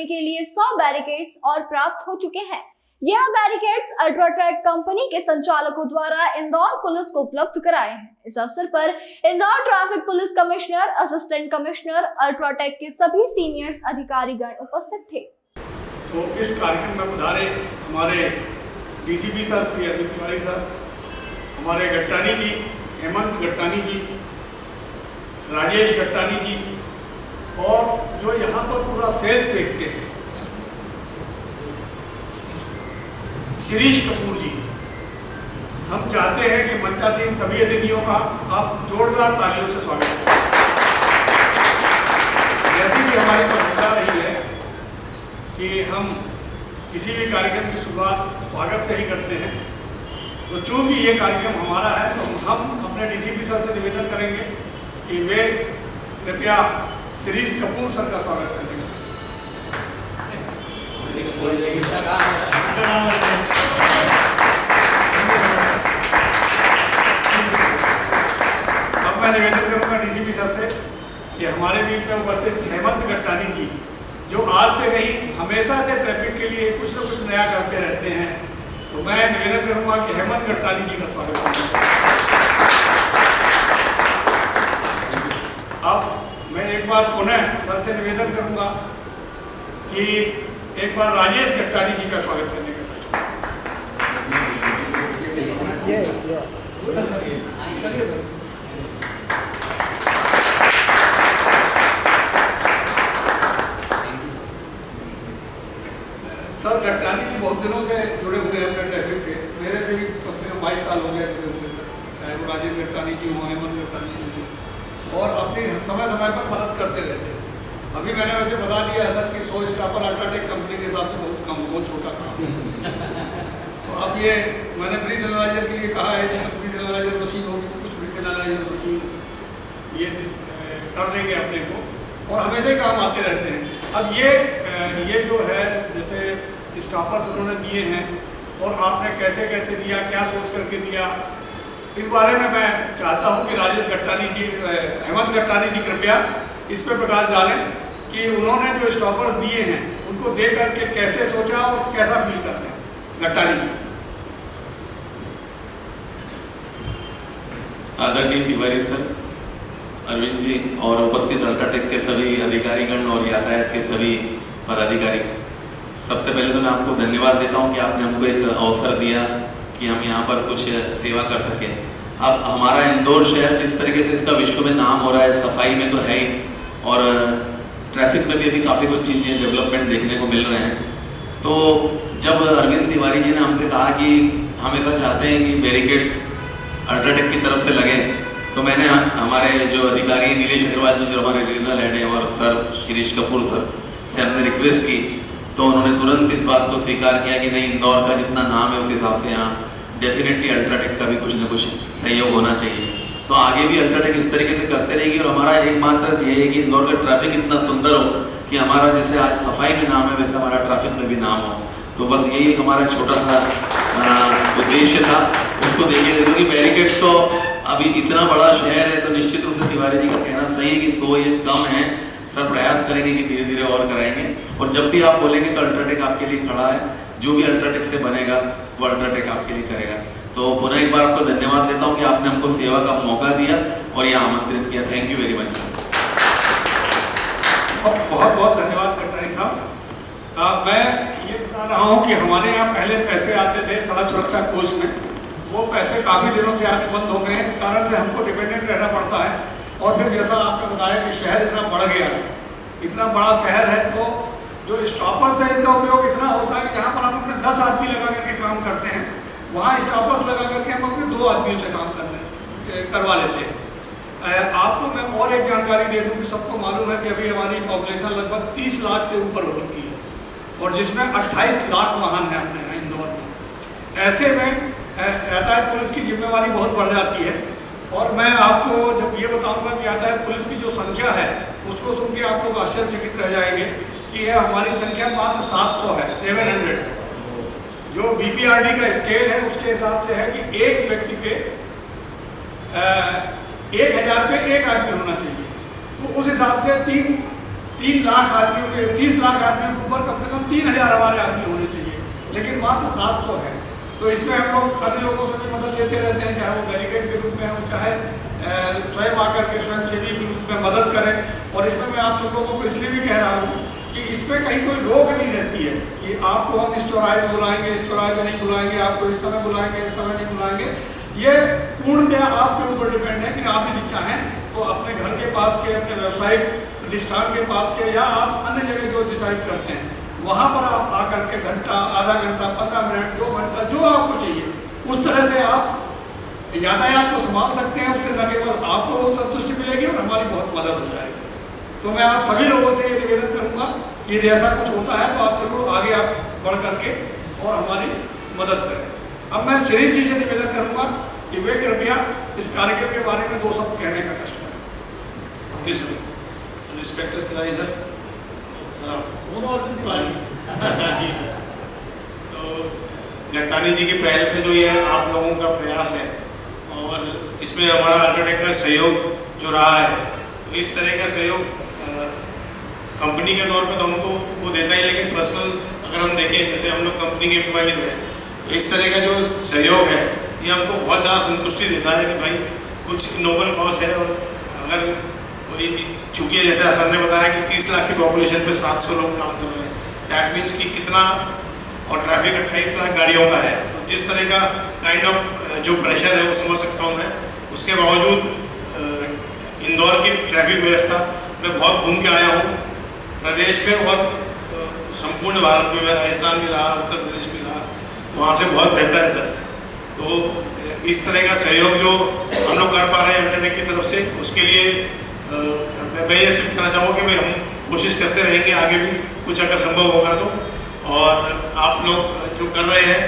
करने के लिए 100 बैरिकेड्स और प्राप्त हो चुके हैं। यह बैरिकेड्स अल्ट्राटेक कंपनी के संचालकों द्वारा इंदौर पुलिस को उपलब्ध कराए हैं। इस अवसर पर Indore traffic police commissioner, assistant commissioner, UltraTech के सभी सीनियर्स अधिकारीगण उपस्थित थे। तो इस कार्यक्रम में पधारे हमारे DCP sir Shri Arvind Tiwari sir, हमारे गट्टानी जी, हेमंत गट्टानी जी, राजेश गट्टानी जी, और जो यहाँ पर पूरा सेल्स देखते हैं शिरीष कपूर जी। हम चाहते हैं कि मंचासीन सभी अतिथियों का आप जोरदार तालियों से स्वागत करें। जैसी भी हमारी परंपरा रही है कि हम किसी भी कार्यक्रम की शुरुआत स्वागत से ही करते हैं, तो चूंकि ये कार्यक्रम हमारा है तो हम अपने डीसीपी सर से निवेदन करेंगे कि वे कृपया शिरीष कपूर सर का स्वागत करेंगे। अब मैं निवेदन करूंगा डीसीपी सर से कि हमारे बीच में उपस्थित हेमंत गट्टानी जी, जो आज से नहीं हमेशा से ट्रैफिक के लिए कुछ न कुछ नया करते रहते हैं, तो मैं निवेदन करूंगा कि हेमंत गट्टानी जी का स्वागत करूंगा। अब मैं एक बार पुनः सर से निवेदन करूंगा कि एक बार राजेश गट्टानी जी का स्वागत करने का सर गट्टानी जी बहुत दिनों से जुड़े हुए हैं अपने ट्रैफिक से, मेरे से ही कम से कम 22 साल हो गए जुड़े हुए सर, चाहे वो राजेश गट्टानी जी हों, हेमंत गट्टानी जी हों, और अपनी समय समय पर मदद करते रहते हैं। अभी मैंने वैसे बता दिया है सर कि 100 स्टाफर अल्ट्राटेक कंपनी के हिसाब से बहुत कम, बहुत छोटा काम है। तो अब ये मैंने ब्रीथ एनालाइजर के लिए कहा है, जैसे ब्रीथ एनालाइजर मशीन होगी तो कुछ ब्रीथ एनालाइजर मशीन ये कर देंगे अपने को, और हमेशा ही काम आते रहते हैं। अब ये जो है जैसे स्टाफर्स उन्होंने दिए हैं और आपने कैसे कैसे दिया, क्या सोच करके दिया, इस बारे में मैं चाहता हूं कि राजेश गट्टानी जी, हेमंत गट्टानी जी कृपया इस पर प्रकाश डालें कि उन्होंने जो स्टॉपर्स दिए हैं उनको दे करके कैसे सोचा और कैसा फील कर रहे हैं। गट्टानी जी। आदरणीय तिवारी सर, अरविंद जी और उपस्थित अल्ट्राटेक के सभी अधिकारीगण और यातायात के सभी पदाधिकारी, सबसे पहले तो मैं आपको धन्यवाद देता हूं कि आपने हमको एक अवसर दिया कि हम यहाँ पर कुछ सेवा कर सकें। अब हमारा इंदौर शहर जिस तरीके से इसका विश्व में नाम हो रहा है, सफाई में तो है ही, और ट्रैफिक में भी अभी काफ़ी कुछ चीज़ें डेवलपमेंट देखने को मिल रहे हैं। तो जब अरविंद तिवारी जी ने हमसे कहा कि हम ऐसा चाहते हैं कि बैरिकेड्स अल्ट्राटेक की तरफ से लगे, तो मैंने हमारे जो अधिकारी नीलेश अग्रवाल जी, जो हमारे रीजनल हेड हैं, और सर शिरीष कपूर सर से हमने रिक्वेस्ट की, तो उन्होंने तुरंत इस बात को स्वीकार किया कि नहीं, इंदौर का जितना नाम है उस हिसाब से यहाँ डेफिनेटली अल्ट्राटेक का भी कुछ न कुछ सहयोग होना चाहिए। तो आगे भी अल्ट्राटेक इस तरीके से करते रहेगी, और हमारा एकमात्र ध्येय है कि इंदौर का ट्रैफिक इतना सुंदर हो कि हमारा जैसे आज सफाई में नाम है वैसे हमारा ट्रैफिक में भी नाम हो। तो बस यही हमारा छोटा सा उद्देश्य था, उसको देखिए। क्योंकि बैरिकेड्स तो अभी इतना बड़ा शहर है, तो निश्चित रूप से तिवारी जी का कहना सही है कि 100 ये कम है। सर प्रयास करेंगे कि धीरे धीरे और कराएंगे, और जब भी आप बोलेंगे तो अल्ट्राटेक आपके लिए खड़ा है। जो भी अल्ट्राटेक से बनेगा वो अल्ट्राटेक आपके लिए करेगा। तो पुनः एक बार आपको धन्यवाद देता हूं कि आपने हमको सेवा का मौका दिया और यहाँ आमंत्रित किया। Thank you very much sir. बहुत बहुत धन्यवाद गट्टानी साहब। मैं ये बता रहा हूँ कि हमारे यहाँ पहले पैसे आते थे सड़क सुरक्षा कोष में, वो पैसे काफ़ी दिनों से आने बंद हो गए हैं, इस कारण से हमको डिपेंडेंट रहना पड़ता है। और फिर जैसा आपने बताया कि शहर इतना बढ़ गया है, इतना बड़ा शहर है, तो जो स्टॉपर्स है इनका उपयोग इतना होता है कि जहाँ पर हम अपने 10 आदमी लगा करके काम करते हैं, वहाँ स्टॉपर्स लगा करके हम अपने 2 आदमियों से काम करवा लेते हैं। आपको मैं और एक जानकारी दे दूँ कि सबको मालूम है कि अभी हमारी पॉपुलेशन लगभग 30 लाख से ऊपर हो चुकी है, और जिसमें 28 लाख वाहन है अपने यहाँ इंदौर में। ऐसे में यातायात पुलिस की जिम्मेवारी बहुत बढ़ जाती है, और मैं आपको जब ये बताऊंगा कि यातायात पुलिस की जो संख्या है उसको सुन के आप लोग आश्चर्यचकित रह जाएंगे कि यह हमारी संख्या मात्र 700 है, 700। जो बीपीआरडी का स्केल है उसके हिसाब से है कि एक व्यक्ति पे 1000 पे एक आदमी होना चाहिए। तो उस हिसाब से 3 3 लाख आदमियों के 30 लाख आदमियों के ऊपर कम से कम 3000 हमारे आदमी होने चाहिए, लेकिन मात्र 700 है। तो इसमें हम लोग अन्य लोगों से भी मदद लेते रहते हैं, चाहे वो बैरिकेड के रूप में हो, चाहे स्वयं आकर के स्वयंसेवी के रूप में मदद करें। और इसमें मैं आप सब लोगों को इसलिए भी कह रहा हूँ कि इसमें कहीं कोई रोक नहीं रहती है कि आपको हम इस चौराहे में बुलाएंगे, इस चौराहे में नहीं बुलाएंगे, आपको इस समय बुलाएंगे, इस समय नहीं बुलाएंगे। ये पूर्णतया आपके ऊपर डिपेंड है कि आप यदि चाहें तो अपने घर के पास के, अपने व्यावसायिक प्रतिष्ठान के पास के, या आप अन्य जगह जो डिसाइड करते हैं वहाँ पर आप आकर के घंटा, आधा घंटा, 15 मिनट, 2 घंटा, जो आपको चाहिए उस तरह से आप यातायात को संभाल सकते हैं। उससे न केवल आपको बहुत संतुष्टि मिलेगी और हमारी बहुत मदद हो जाएगी। तो मैं आप सभी लोगों से ये निवेदन करूंगा कि यदि ऐसा कुछ होता है तो आप जरूर आगे आप बढ़ करके और हमारी मदद करें। अब मैं श्री जी से निवेदन करूंगा कि वे कृपया इस कार्यक्रम के बारे में 2 शब्द कहने का कष्ट करें। रिस्पेक्टेड तिवारी सर, जी सर, तो गट्टानी जी की पहल पे जो ये आप लोगों का प्रयास है और इसमें हमारा अल्ट्राटेक का सहयोग जो रहा है, तो इस तरह का सहयोग कंपनी के तौर पे तो हमको वो देता ही, लेकिन पर्सनल अगर हम देखें, जैसे हम लोग कंपनी के एम्प्लॉइज हैं, तो इस तरह का जो सहयोग है ये हमको बहुत ज़्यादा संतुष्टि देता है कि भाई कुछ नोबल कॉज है। और अगर कोई, चूँकि जैसे सर ने बताया कि 30 लाख की पॉपुलेशन पे 700 लोग काम कर रहे हैं, दैट मीन्स कि कितना, और ट्रैफिक 28 लाख गाड़ियों का है, तो जिस तरह का काइंड ऑफ जो प्रेशर है वो समझ सकता हूँ मैं। उसके बावजूद इंदौर की ट्रैफिक व्यवस्था मैं बहुत घूम के आया हूँ प्रदेश में और संपूर्ण भारत में। मैं राजस्थान भी रहा, उत्तर प्रदेश भी रहा, वहाँ से बहुत बेहतर है सर। तो इस तरह का सहयोग जो हम लोग कर पा रहे हैं अल्ट्राटेक की तरफ से, उसके लिए मैं ये सिर्फ कहना चाहूँगा कि भाई हम कोशिश करते रहेंगे आगे भी, कुछ अगर संभव होगा तो। और आप लोग जो कर रहे हैं